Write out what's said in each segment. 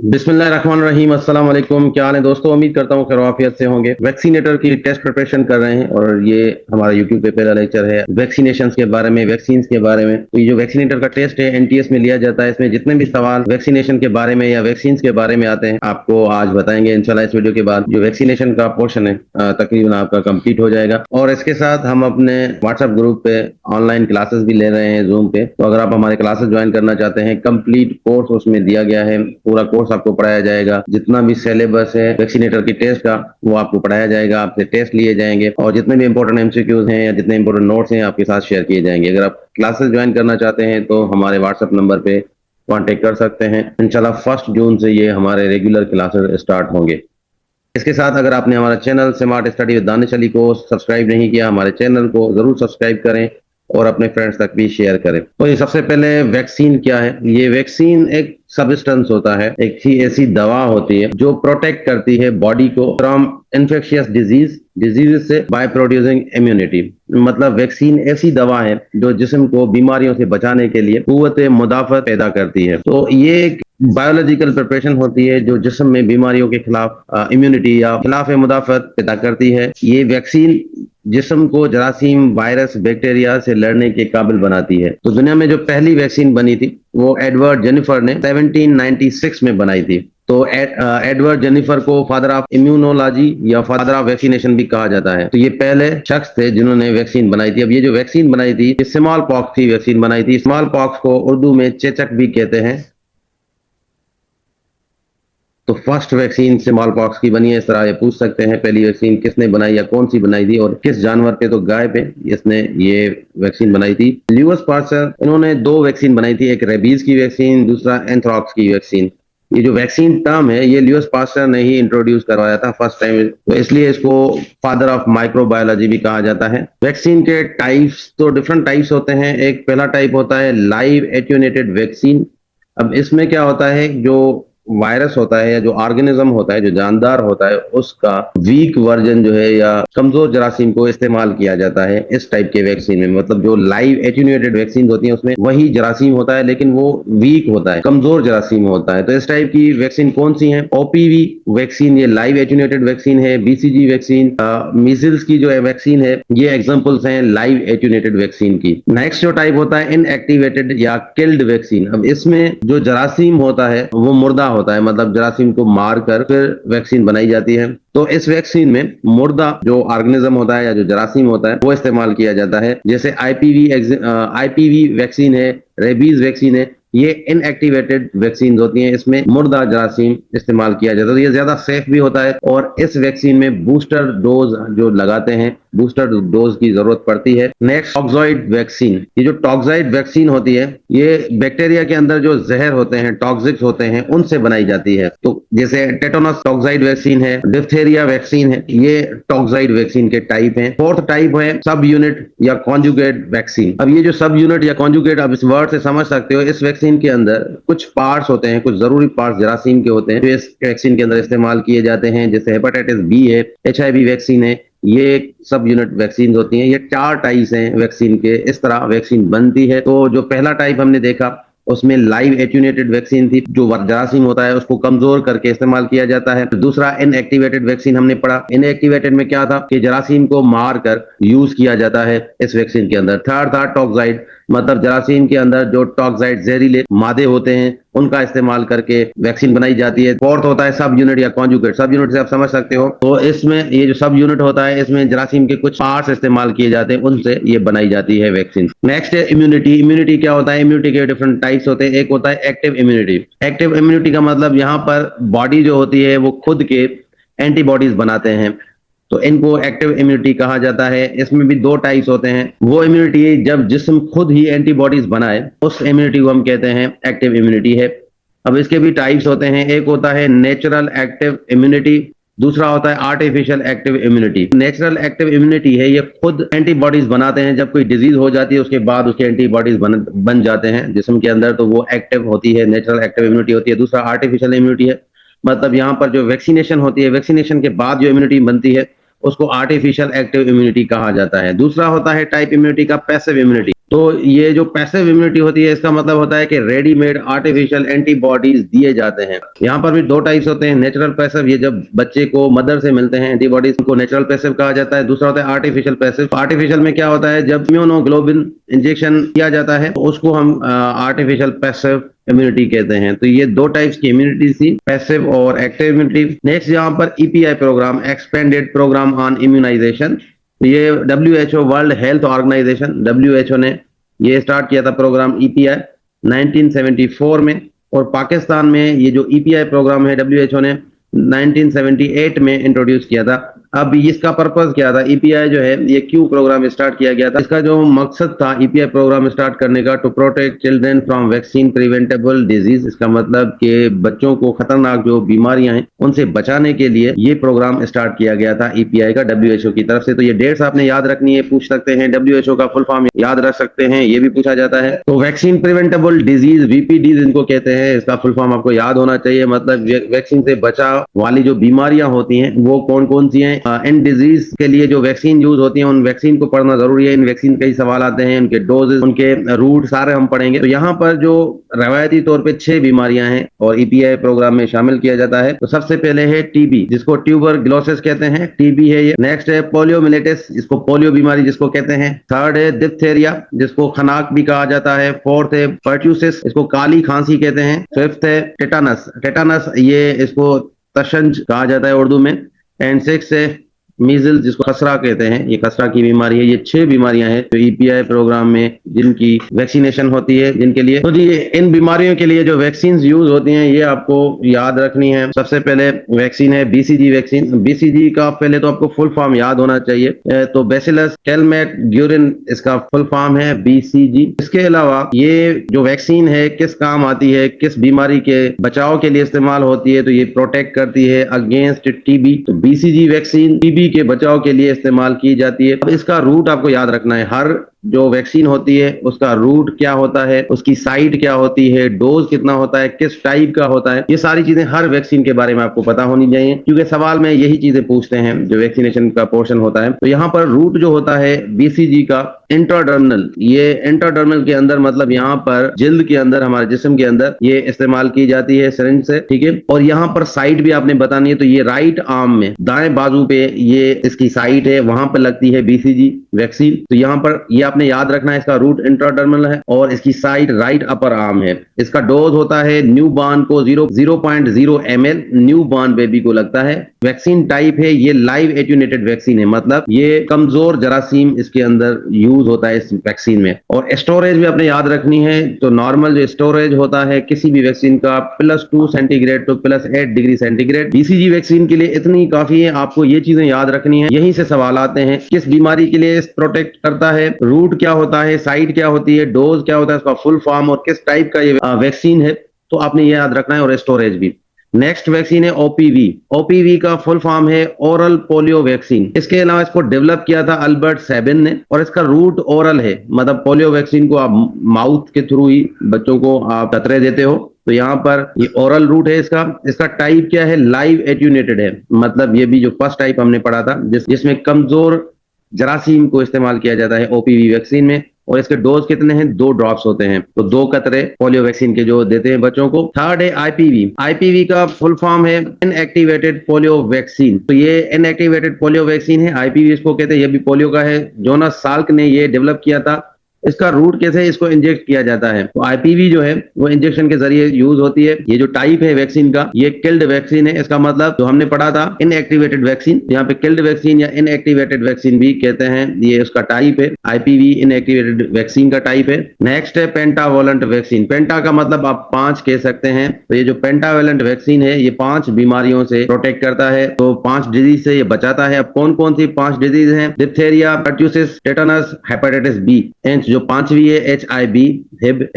बिस्मिल्लाहिर्रहमानिर्रहीम, अस्सलाम वालेकुम। क्या हाल है दोस्तों? उम्मीद करता हूँ खैरियत से होंगे। वैक्सीनेटर की टेस्ट प्रिपरेशन कर रहे हैं और ये हमारा यूट्यूब पे पहला लेक्चर है वैक्सीनेशन के बारे में, वैक्सीन के बारे में। तो ये जो वैक्सीनेटर का टेस्ट है एनटीएस में लिया जाता है। इसमें जितने भी सवाल वैक्सीनेशन के बारे में या वैक्सीन के बारे में आते हैं आपको आज बताएंगे इंशाल्लाह। इस वीडियो के बाद जो वैक्सीनेशन का पोर्शन है तकरीबन आपका कंप्लीट हो जाएगा। और इसके साथ हम अपने व्हाट्सएप ग्रुप पे ऑनलाइन क्लासेस भी ले रहे हैं जूम पे। तो अगर आप हमारे क्लासेस ज्वाइन करना चाहते हैं, कंप्लीट कोर्स उसमें दिया गया है। पूरा कोर्स आपको पढ़ाया जाएगा। जितना भी सिलेबस है वैक्सीनेटर की टेस्ट का वो आपको पढ़ाया जाएगा। आपसे टेस्ट लिए जाएंगे और जितने भी इंपॉर्टेंट एमसीक्यूज हैं या जितने इंपॉर्टेंट नोट्स हैं आपके साथ शेयर किए जाएंगे। अगर आप क्लासेस ज्वाइन करना चाहते हैं तो हमारे व्हाट्सएप नंबर पे कांटेक्ट कर सकते हैं। इंशाल्लाह 1 जून से ये हमारे रेगुलर क्लासेस स्टार्ट होंगे। इसके साथ अगर आपने हमारा channel smart study with Danish Ali को सब्सक्राइब नहीं किया, हमारे चैनल को जरूर सब्सक्राइब करें और अपने फ्रेंड्स तक भी शेयर करें। तो ये सबसे पहले वैक्सीन क्या है? ये वैक्सीन एक सब्सटेंस होता है, एक ऐसी दवा होती है जो प्रोटेक्ट करती है बॉडी को फ्रॉम इन्फेक्शियस डिजीज से बाय प्रोड्यूसिंग इम्यूनिटी। मतलब वैक्सीन ऐसी दवा है जो जिस्म को बीमारियों से बचाने के लिए कुव्वत मुदाफत पैदा करती है। तो ये एक बायोलॉजिकल प्रिपरेशन होती है जो जिस्म में बीमारियों के खिलाफ इम्यूनिटी या खिलाफ मुदाफत पैदा करती है। ये वैक्सीन जिस्म को जरासीम, वायरस, बैक्टीरिया से लड़ने के काबिल बनाती है। तो दुनिया में जो पहली वैक्सीन बनी थी वो एडवर्ड जेनिफर ने 1796 में बनाई थी। तो एडवर्ड जेनिफर को फादर ऑफ इम्यूनोलॉजी या फादर ऑफ वैक्सीनेशन भी कहा जाता है। तो ये पहले शख्स थे जिन्होंने वैक्सीन बनाई थी। अब ये जो वैक्सीन बनाई थी ये स्मॉल पॉक्स की वैक्सीन बनाई थी। स्मॉल पॉक्स को उर्दू में चेचक भी कहते हैं। तो फर्स्ट वैक्सीन स्मॉल पॉक्स की बनी है। इस तरह ये पूछ सकते हैं पहली वैक्सीन किसने बनाई या कौन सी बनाई थी और किस जानवर पे? तो गाय पे इसने ये वैक्सीन बनाई थी। ल्यूइस पास्चर, इन्होंने 2 वैक्सीन बनाई थी, एक रेबीज की वैक्सीन, दूसरा एंथ्रॉक्स की वैक्सीन। ये जो वैक्सीन टर्म है ये ल्यूइस पास्चर ने ही इंट्रोड्यूस करवाया था फर्स्ट टाइम, तो इसलिए इसको फादर ऑफ माइक्रोबायोलॉजी भी कहा जाता है। वैक्सीन के टाइप्स तो डिफरेंट टाइप्स होते हैं। एक पहला टाइप होता है लाइव एट्यूनेटेड वैक्सीन। अब इसमें क्या होता है, जो वायरस होता है या जो ऑर्गेनिज्म होता है, जो जानदार होता है, उसका वीक वर्जन जो है या कमजोर जरासीम को इस्तेमाल किया जाता है इस टाइप के वैक्सीन में। मतलब जो लाइव एट्यूनेटेड वैक्सीन होती है उसमें वही जरासीम होता है लेकिन वो वीक होता है, कमजोर जरासीम होता है। तो इस टाइप की वैक्सीन कौन सी है? ओपीवी वैक्सीन, ये लाइव एट्यूनेटेड वैक्सीन है। बीसीजी वैक्सीन, मीजल्स की जो वैक्सीन है, ये एग्जाम्पल्स हैं लाइव एट्यूनेटेड वैक्सीन की। नेक्स्ट जो टाइप होता है इनएक्टिवेटेड या किल्ड वैक्सीन। अब इसमें जो जरासीम होता है वो मुर्दा होता है, मतलब जरासीम को मारकर फिर वैक्सीन बनाई जाती है। तो इस वैक्सीन में मुर्दा जो ऑर्गेनिज्म होता है या जो जरासीम होता है वो इस्तेमाल किया जाता है। जैसे आईपीवी वैक्सीन है, रेबीज वैक्सीन है, ये इनएक्टिवेटेड वैक्सीन होती हैं। इसमें मुर्दा जरासीम इस्तेमाल किया जाता है। तो ये ज्यादा सेफ भी होता है और इस वैक्सीन में बूस्टर डोज जो लगाते हैं, बूस्टर डोज की जरूरत पड़ती है। Next toxoid vaccine. ये जो टॉक्सॉइड वैक्सीन होती है ये बैक्टीरिया के अंदर जो जहर होते हैं, टॉक्सिक्स होते हैं, उनसे बनाई जाती है। तो जैसे टेटानस टॉक्सॉइड वैक्सीन है, डिप्थेरिया वैक्सीन है, ये टॉक्सॉइड वैक्सीन के टाइप हैं। फोर्थ टाइप है सब यूनिट या कॉन्जुगेट वैक्सीन। अब ये जो सब यूनिट या कॉन्जुगेट, आप इस वर्ड से समझ सकते हो, इस वैक्सीन के अंदर कुछ पार्ट्स होते हैं, कुछ जरूरी पार्ट्स जरासीम के होते हैं जो इस वैक्सीन के अंदर इस्तेमाल किए जाते हैं। जैसे हेपेटाइटिस बी है, एचआईवी वैक्सीन है, ये सब यूनिट वैक्सीन होती हैं। ये 4 टाइप्स हैं वैक्सीन के। इस तरह वैक्सीन बनती है। तो जो पहला टाइप हमने देखा उसमें लाइव एट्यूनेटेड वैक्सीन थी, जो जरासीम होता है उसको कमजोर करके इस्तेमाल किया जाता है। दूसरा इनएक्टिवेटेड वैक्सीन हमने पढ़ा। इनएक्टिवेटेड में क्या था कि जरासीम को मारकर यूज किया जाता है इस वैक्सीन के अंदर। थर्ड था टॉक्साइड, मतलब जरासीम के अंदर जो टॉक्साइड जहरीले मादे होते हैं उनका इस्तेमाल करके वैक्सीन बनाई जाती है। फोर्थ होता है सब यूनिट या कॉन्जुगेट। सब यूनिट से आप समझ सकते हो। तो इसमें ये जो सब यूनिट होता है इसमें जरासीम के कुछ पार्ट्स इस्तेमाल किए जाते हैं, उनसे ये बनाई जाती है वैक्सीन। नेक्स्ट है इम्यूनिटी। इम्यूनिटी क्या होता है? इम्यूनिटी के डिफरेंट टाइप्स होते हैं। एक होता है एक्टिव इम्यूनिटी। एक्टिव इम्यूनिटी का मतलब यहाँ पर बॉडी जो होती है वो खुद के एंटीबॉडीज बनाते हैं, तो इनको एक्टिव इम्यूनिटी कहा जाता है। इसमें भी 2 टाइप्स होते हैं। वो इम्यूनिटी जब जिस्म खुद ही एंटीबॉडीज बनाए उस इम्यूनिटी को हम कहते हैं एक्टिव इम्यूनिटी है। अब इसके भी टाइप्स होते हैं। एक होता है नेचुरल एक्टिव इम्यूनिटी, दूसरा होता है artificial active immunity. Natural active immunity है, ये खुद एंटीबॉडीज बनाते हैं। जब कोई डिजीज हो जाती है उसके बाद उसके एंटीबॉडीज बन जाते हैं जिस्म के अंदर, तो वो एक्टिव होती है, नेचुरल एक्टिव इम्यूनिटी होती है। दूसरा आर्टिफिशियल इम्यूनिटी है, मतलब यहाँ पर जो वैक्सीनेशन होती है, वैक्सीनेशन के बाद जो इम्यूनिटी बनती है उसको आर्टिफिशियल एक्टिव इम्यूनिटी कहा जाता है। दूसरा होता है टाइप इम्यूनिटी का पैसिव इम्यूनिटी। तो ये जो पैसिव इम्यूनिटी होती है, इसका मतलब होता है कि रेडीमेड आर्टिफिशियल एंटीबॉडीज दिए जाते हैं। यहाँ पर भी दो टाइप्स होते हैं, नेचुरल पैसिव, ये जब बच्चे को मदर से मिलते हैं एंटीबॉडीज, को नेचुरल पैसिव कहा जाता है। दूसरा होता है आर्टिफिशियल पैसिव। आर्टिफिशियल में क्या होता है, जब इम्यूनोग्लोबिन इंजेक्शन किया जाता है तो उसको हम आर्टिफिशियल पैसिव इम्यूनिटी कहते हैं। तो ये दो टाइप्स की इम्यूनिटी थी, पैसिव और एक्टिव इम्यूनिटी। नेक्स्ट यहाँ पर EPI programme, expanded programme on immunisation. ये WHO world health organisation, WHO ने ये स्टार्ट किया था प्रोग्राम ईपीआई 1974 में, और पाकिस्तान में ये जो ईपीआई प्रोग्राम है WHO ने 1978 में इंट्रोड्यूस किया था। अब इसका पर्पस क्या था, ईपीआई जो है ये क्यों प्रोग्राम स्टार्ट किया गया था, इसका जो मकसद था ईपीआई प्रोग्राम स्टार्ट करने का, to protect children from vaccine preventable disease. इसका मतलब कि बच्चों को खतरनाक जो बीमारियां हैं उनसे बचाने के लिए ये प्रोग्राम स्टार्ट किया गया था ईपीआई का WHO की तरफ से। तो ये डेट्स आपने याद रखनी है, पूछ सकते हैं। WHO का फुल फॉर्म याद रख सकते हैं, ये भी पूछा जाता है। तो वैक्सीन प्रिवेंटेबल डिजीज, VPDs इनको कहते हैं, इसका फुल फॉर्म आपको याद होना चाहिए। मतलब वैक्सीन से बचाव वाली जो बीमारियां होती हैं वो कौन कौन सी हैं। इन डिजीज के लिए जो वैक्सीन यूज होती है उन वैक्सीन को पढ़ना जरूरी है। इन वैक्सीन कई सवाल आते हैं, उनके डोजेस, उनके रूट सारे हम पढ़ेंगे। तो यहाँ पर जो रवायती तौर पे 6 बीमारियां हैं और ईपीआई प्रोग्राम में शामिल किया जाता है। तो सबसे पहले है टीबी, जिसको ट्यूबरग्लोसिस कहते हैं, टीबी है ये। नेक्स्ट है पोलियोमिलेटिस, जिसको पोलियो बीमारी जिसको कहते हैं। थर्ड है डिप्थेरिया, जिसको खनाक भी कहा जाता है। फोर्थ है पर्ट्यूसिस, इसको काली खांसी कहते हैं। फिफ्थ है टेटानस, टेटानस ये इसको तशंज कहा जाता है उर्दू में। एंड सिक्स है मीजल्स, जिसको खसरा कहते हैं, ये खसरा की बीमारी है। ये 6 बीमारियां हैं जो ईपीआई प्रोग्राम में जिनकी वैक्सीनेशन होती है जिनके लिए। तो जी इन बीमारियों के लिए जो वैक्सीन यूज होती हैं ये आपको याद रखनी है। सबसे पहले वैक्सीन है BCG वैक्सीन। BCG का पहले तो आपको फुल फॉर्म याद होना चाहिए। तो बैसिलस कैलमेट-ग्यूरिन इसका फुल फॉर्म है BCG। इसके अलावा ये जो वैक्सीन है किस काम आती है, किस बीमारी के बचाव के लिए इस्तेमाल होती है, तो ये प्रोटेक्ट करती है अगेंस्ट टीबी। तो BCG वैक्सीन टीबी के बचाव के लिए इस्तेमाल की जाती है। अब इसका रूट आपको याद रखना है। हर जो वैक्सीन होती है उसका रूट क्या होता है, उसकी साइट क्या होती है, डोज कितना होता है, किस टाइप का होता है, ये सारी चीजें हर वैक्सीन के बारे में आपको पता होनी चाहिए, क्योंकि सवाल में यही चीजें पूछते हैं जो वैक्सीनेशन का पोर्शन होता है। तो यहाँ पर रूट जो होता है BCG का इंट्राडर्मल, ये इंट्राडर्मल के अंदर मतलब यहाँ पर जिल्द के अंदर, हमारे जिस्म के अंदर ये इस्तेमाल की जाती है सिरिंज से, ठीक है। और यहाँ पर साइट भी आपने बतानी है। तो ये राइट आर्म में दाएं बाजू पे ये इसकी साइट है, वहां पर लगती है BCG वैक्सीन। तो यहाँ पर ये आपने याद रखना है, इसका रूट इंट्राडर्मल है और इसकी साइट राइट अपर आर्म है। इसका डोज होता है न्यू बॉर्न को 0.0 ml न्यू बॉर्न बेबी को लगता है। वैक्सीन टाइप है ये लाइव एट्यूनेटेड वैक्सीन है, मतलब ये कमजोर जरासीम इसके अंदर यूज होता है इस वैक्सीन में। और स्टोरेज भी आपने याद रखनी है। तो नॉर्मल जो स्टोरेज होता है किसी भी वैक्सीन का +2 centigrade to +8 degree centigrade. BCG vaccine के लिए इतनी काफी है, आपको ये चीजें याद रखनी है। यहीं से सवाल आते हैं, किस बीमारी के लिए प्रोटेक्ट करता है, रूट क्या होता है, साइट क्या होती है, डोज क्या होता है, उसका फुल फॉर्म और किस टाइप का ये वैक्सीन है, तो आपने ये याद रखना है। और स्टोरेज भी। नेक्स्ट वैक्सीन है OPV। OPV का फुल फॉर्म है ओरल पोलियो वैक्सीन। इसके अलावा इसको डेवलप किया था अल्बर्ट सैबिन ने, और इसका रूट ओरल है, मतलब पोलियो वैक्सीन को आप माउथ के थ्रू ही बच्चों को आप कतरे देते हो। तो यहाँ पर ये ओरल रूट है इसका टाइप क्या है, लाइव एट्यूनेटेड है। मतलब ये भी जो फर्स्ट टाइप हमने पढ़ा था जिसमें कमजोर जरासीम को इस्तेमाल किया जाता है OPV वैक्सीन में। और इसके डोज कितने हैं, 2 ड्रॉप्स होते हैं। तो 2 कतरे पोलियो वैक्सीन के जो देते हैं बच्चों को। थर्ड है IPV। IPV का फुल फॉर्म है इनएक्टिवेटेड पोलियो वैक्सीन। तो ये इनएक्टिवेटेड पोलियो वैक्सीन है, IPV इसको कहते हैं। ये भी पोलियो का है, जोनास साल्क ने ये डेवलप किया था। इसका रूट कैसे, इसको इंजेक्ट किया जाता है। तो IPV जो है वो इंजेक्शन के जरिए यूज होती है। ये जो टाइप है वैक्सीन का, ये किल्ड वैक्सीन है। इसका मतलब जो हमने पढ़ा था इनएक्टिवेटेड वैक्सीन, यहाँ पे किल्ड वैक्सीन या इनएक्टिवेटेड वैक्सीन भी कहते हैं। ये उसका टाइप है, IPV इनएक्टिवेटेड वैक्सीन का टाइप है। नेक्स्ट है पेंटावोलेंट वैक्सीन। पेंटा का मतलब आप 5 कह सकते हैं। तो ये जो पेंटावोलेंट वैक्सीन है ये 5 बीमारियों से प्रोटेक्ट करता है, तो 5 डिजीज से ये बचाता है। अब कौन कौन सी 5 डिजीज है, diphtheria, pertussis, tetanus, hepatitis B। जो 5वीं है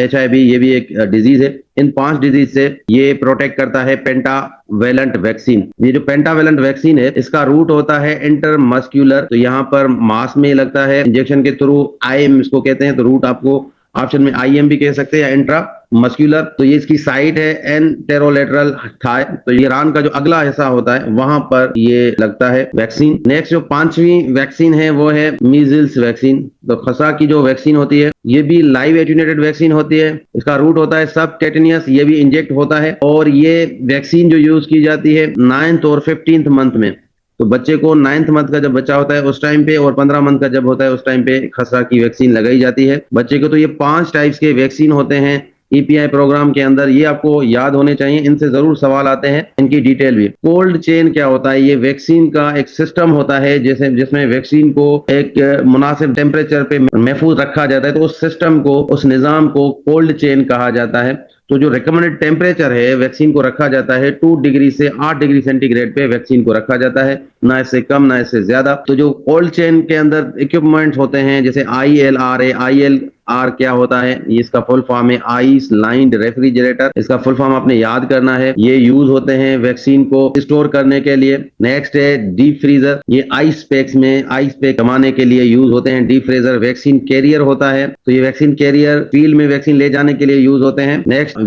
HIV, ये भी एक डिजीज है। इन 5 डिजीज से ये प्रोटेक्ट करता है पेंटावेलेंट वैक्सीन। ये जो पेंटावेलेंट वैक्सीन है इसका रूट होता है इंटरमस्क्यूलर। तो यहाँ पर मास में लगता है इंजेक्शन के थ्रू, IM इसको कहते हैं। तो रूट आपको ऑप्शन में IM भी कह सकते हैं या इंट्रा मस्कुलर। तो ये इसकी साइट है एंटेरोलेटरल थाई। तो ये रान का जो अगला हिस्सा होता है वहां पर ये लगता है वैक्सीन। नेक्स्ट जो पांचवी वैक्सीन है वो है मीजल्स वैक्सीन। तो खसरा की जो वैक्सीन होती है ये भी लाइव एटेन्यूएटेड वैक्सीन होती है। इसका रूट होता है सब टेटेनियस, ये भी इंजेक्ट होता है और ये वैक्सीन जो यूज की जाती है 9th और 15th मंथ में। तो बच्चे को 9th मंथ का जब बच्चा होता है उस टाइम पे और 15 मंथ का जब होता है उस टाइम पे खसरा की वैक्सीन लगाई जाती है बच्चे को। तो ये 5 टाइप्स के वैक्सीन होते हैं EPI प्रोग्राम के अंदर, ये आपको याद होने चाहिए, इनसे जरूर सवाल आते हैं, इनकी डिटेल भी। कोल्ड चेन क्या होता है? ये वैक्सीन का एक सिस्टम होता है जैसे जिसमें वैक्सीन को एक मुनासिब टेम्परेचर पे महफूज रखा जाता है। तो उस सिस्टम को, उस निजाम को कोल्ड चेन कहा जाता है। तो जो रिकमेंडेड टेम्परेचर है वैक्सीन को रखा जाता है 2 डिग्री से 8 डिग्री सेंटीग्रेड पे वैक्सीन को रखा जाता है, ना इससे कम ना इससे ज्यादा। तो जो कोल्ड चेन के अंदर इक्विपमेंट्स होते हैं जैसे ILRA, ILR क्या होता है? ये इसका फुल फॉर्म है आइस लाइन्ड रेफ्रिजरेटर। इसका फुल फॉर्म आपने याद करना है। ये यूज होते हैं वैक्सीन को स्टोर करने के लिए। नेक्स्ट है डीप फ्रीजर। ये आइस पैक्स में आइस पैक जमाने के लिए यूज होते हैं। डीप फ्रीजर वैक्सीन कैरियर होता है। तो ये वैक्सीन कैरियर फील्ड में वैक्सीन ले जाने के लिए यूज होते हैं। नेक्स्ट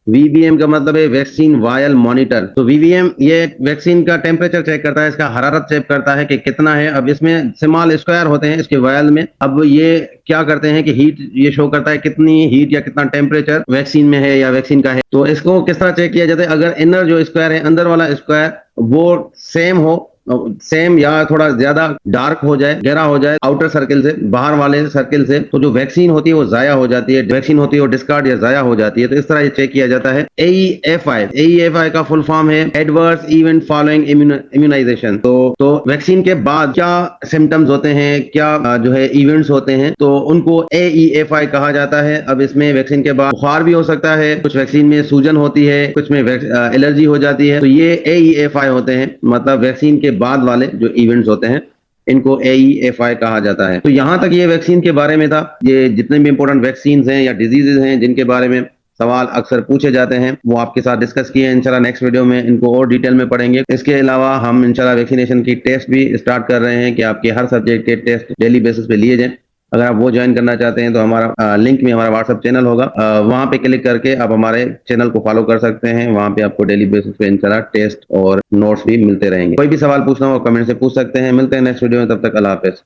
VVM का मतलब है वैक्सीन वायल मॉनिटर। तो VVM ये वैक्सीन का टेम्परेचर चेक करता है, इसका हरारत चेक करता है कि कितना है। अब इसमें स्मॉल स्क्वायर होते हैं इसके वायल में। अब ये क्या करते हैं कि हीट ये शो करता है कितनी हीट या कितना टेम्परेचर वैक्सीन में है या वैक्सीन का है। तो इसको किस तरह चेक किया जाता है? अगर इनर जो स्क्वायर है, अंदर वाला स्क्वायर वो सेम या थोड़ा ज्यादा डार्क हो जाए, गहरा हो जाए आउटर सर्किल से, बाहर वाले सर्किल से, तो जो वैक्सीन होती है वो जाया हो जाती है। वैक्सीन होती है वो डिस्कार्ड या जाया हो जाती है। तो इस तरह ये चेक किया जाता है। AEFI का फुल फॉर्म है एडवर्स इवेंट फॉलोइंग इम्यूनाइजेशन। तो वैक्सीन के बाद क्या सिम्टम्स होते हैं, क्या जो है इवेंट्स होते हैं, तो उनको AEFI कहा जाता है। अब इसमें वैक्सीन के बाद बुखार भी हो सकता है, कुछ वैक्सीन में सूजन होती है, कुछ में एलर्जी हो जाती है। तो ये AEFI होते हैं, मतलब वैक्सीन के बाद वाले जो इवेंट्स होते हैं इनको AEFI कहा जाता है। तो यहां तक ये वैक्सीन के बारे में था। ये जितने भी इंपॉर्टेंट वैक्सीन हैं या डिजीजेज हैं जिनके बारे में सवाल अक्सर पूछे जाते हैं वो आपके साथ डिस्कस किए। इंशाल्लाह नेक्स्ट वीडियो में इनको और डिटेल में पढ़ेंगे। इसके अलावा हम इंशाल्लाह वैक्सीनेशन की टेस्ट भी स्टार्ट कर रहे हैं कि आपके हर सब्जेक्ट के टेस्ट डेली बेसिस पे लिए जाएं। अगर आप वो ज्वाइन करना चाहते हैं तो हमारा लिंक में हमारा व्हाट्सएप चैनल होगा, वहां पे क्लिक करके आप हमारे चैनल को फॉलो कर सकते हैं। वहां पे आपको डेली बेसिस पे इंशाल्लाह टेस्ट और नोट्स भी मिलते रहेंगे। कोई भी सवाल पूछना हो कमेंट से पूछ सकते हैं। मिलते हैं नेक्स्ट वीडियो में, तब तक अल्लाह हाफिज।